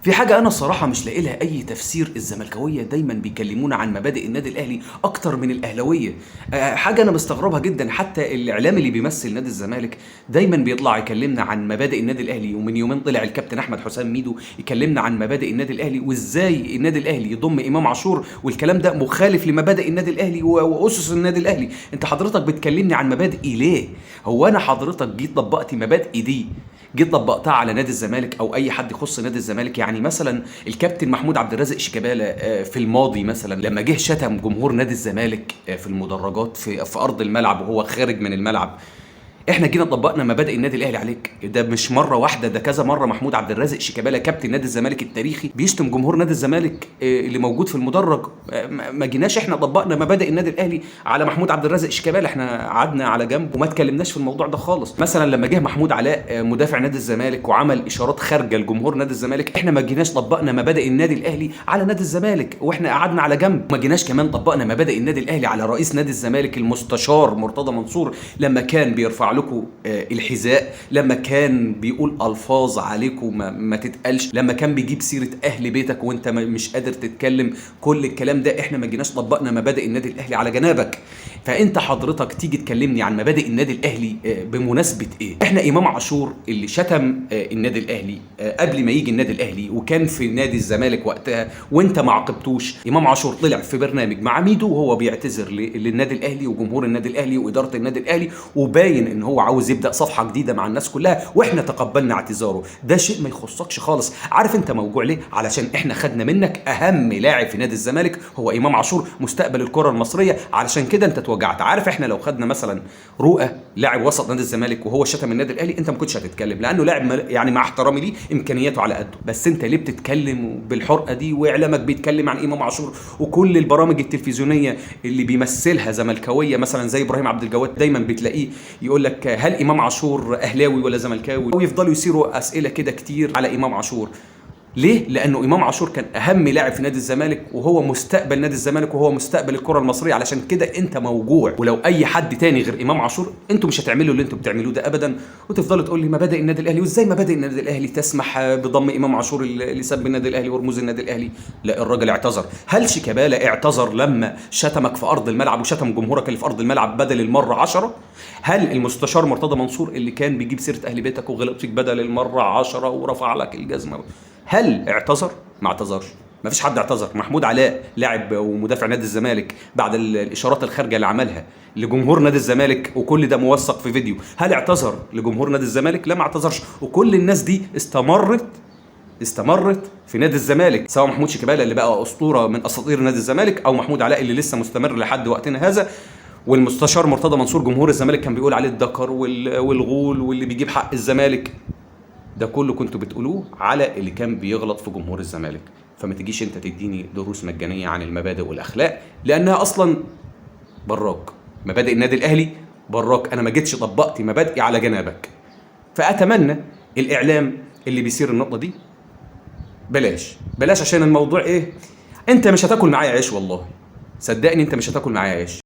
في حاجة أنا الصراحة مش لاقي لها أي تفسير، الزملكاوية دايمًا بيكلمونا عن مبادئ النادي الأهلي أكتر من الأهلاوية، حاجة أنا مستغربها جدًا، حتى الإعلامي اللي بيمثل نادي الزمالك دايمًا بيطلع يكلمنا عن مبادئ النادي الأهلي، ومن يومين طلع الكابتن أحمد حسام ميدو يكلمنا عن مبادئ النادي الأهلي، وإزاي النادي الأهلي يضم إمام عاشور، والكلام ده مخالف لمبادئ النادي الأهلي وأسس النادي الأهلي. أنت حضرتك بتكلمني عن مبادئي ليه؟ هو أنا حضرتك جيت طبقت مبادئي دي جيت طبقتها على نادي الزمالك او اي حد يخص نادي الزمالك؟ يعني مثلا الكابتن محمود عبد الرازق شيكابالا في الماضي مثلا لما جه شتم جمهور نادي الزمالك في المدرجات في ارض الملعب وهو خارج من الملعب، احنا جينا طبقنا مبادئ النادي الاهلي عليك. ده مش مره واحده، ده كذا مره محمود عبد الرازق شيكابالا كابتن نادي الزمالك التاريخي بيشتم جمهور نادي الزمالك اللي موجود في المدرج. ما جيناش احنا طبقنا مبادئ النادي الاهلي على محمود عبد الرازق شيكابالا، احنا قعدنا على جنب وما اتكلمناش في الموضوع ده خالص. مثلا لما جه محمود علاء مدافع نادي الزمالك وعمل اشارات خارجه لجمهور نادي الزمالك، احنا ما جيناش طبقنا مبادئ النادي الاهلي على نادي الزمالك واحنا قعدنا على جنب. ما جيناش كمان طبقنا مبادئ النادي الاهلي على رئيس نادي الزمالك المستشار مرتضى منصور لما كان بيرفع لكم الحذاء، لما كان بيقول الفاظ عليكم ما تتقالش، لما كان بيجيب سيره اهل بيتك وانت مش قادر تتكلم. كل الكلام ده احنا ما جيناش طبقنا مبادئ النادي الاهلي على جنابك. فانت حضرتك تيجي تكلمني عن مبادئ النادي الاهلي بمناسبه ايه؟ احنا امام عاشور اللي شتم النادي الاهلي قبل ما يجي النادي الاهلي وكان في نادي الزمالك وقتها وانت ما عاقبتوش، امام عاشور طلع في برنامج مع ميدو وهو بيعتذر للنادي الاهلي وجمهور النادي الاهلي واداره النادي الاهلي، وباين ان هو عاوز يبدا صفحه جديده مع الناس كلها، واحنا تقبلنا اعتذاره. ده شيء ما يخصكش خالص. عارف انت موجوع ليه؟ علشان احنا خدنا منك اهم لاعب في نادي الزمالك هو امام عاشور، مستقبل الكره المصريه، علشان كده انت اتوجعت. عارف احنا لو خدنا مثلا رؤى لاعب وسط نادي الزمالك وهو شتم النادي الاهلي، انت ما كنتش هتتكلم لانه لاعب يعني مع احترامي ليه امكانياته على قده. بس انت ليه بتتكلم بالحرقه دي واعلامك بيتكلم عن امام عاشور؟ وكل البرامج التلفزيونيه اللي بيمثلها زملكاويه مثلا زي ابراهيم عبد الجواد دايما بتلاقيه يقول لك هل امام عاشور اهلاوي ولا زملكاوي، ويفضلوا يصيروا اسئله كده كتير على امام عاشور. ليه؟ لانه امام عاشور كان اهم لاعب في نادي الزمالك وهو مستقبل نادي الزمالك وهو مستقبل الكره المصريه، علشان كده انت موجوع. ولو اي حد تاني غير امام عاشور انتوا مش هتعملوا اللي انتوا بتعملوه ده ابدا، وتفضلوا تقول لي مبادئ النادي الاهلي وازاي مبادئ النادي الاهلي تسمح بضم امام عاشور اللي سب النادي الاهلي ورموز النادي الاهلي. لا، الراجل اعتذر. هل شيكابالا اعتذر لما شتمك في ارض الملعب وشتم جمهورك اللي في ارض الملعب بدل المره 10؟ هل المستشار مرتضى منصور اللي كان بيجيب سيره اهل بيتك وغلط فيك بدل المره 10 ورفع لك الجزمه هل اعتذر؟ ما اعتذرش. ما فيش حد اعتذر. محمود علاء لاعب ومدافع نادي الزمالك بعد الاشارات الخارجه اللي عملها لجمهور نادي الزمالك وكل ده موثق في فيديو، هل اعتذر لجمهور نادي الزمالك؟ لا، ما اعتذرش. وكل الناس دي استمرت في نادي الزمالك، سواء محمود شيكابالا اللي بقى اسطوره من اساطير نادي الزمالك او محمود علاء اللي لسه مستمر لحد وقتنا هذا. والمستشار مرتضى منصور جمهور الزمالك كان بيقول عليه الدكر والغول واللي بيجيب حق الزمالك. ده كله كنتوا بتقولوه على اللي كان بيغلط في جمهور الزمالك. فما تجيش انت تديني دروس مجانيه عن المبادئ والاخلاق لانها اصلا براك. مبادئ النادي الاهلي براك، انا ما جيتش طبقت مبادئي على جنابك. فاتمنى الاعلام اللي بيصير النقطه دي بلاش عشان الموضوع ايه، انت مش هتاكل معايا عيش، والله صدقني انت مش هتاكل معايا عيش.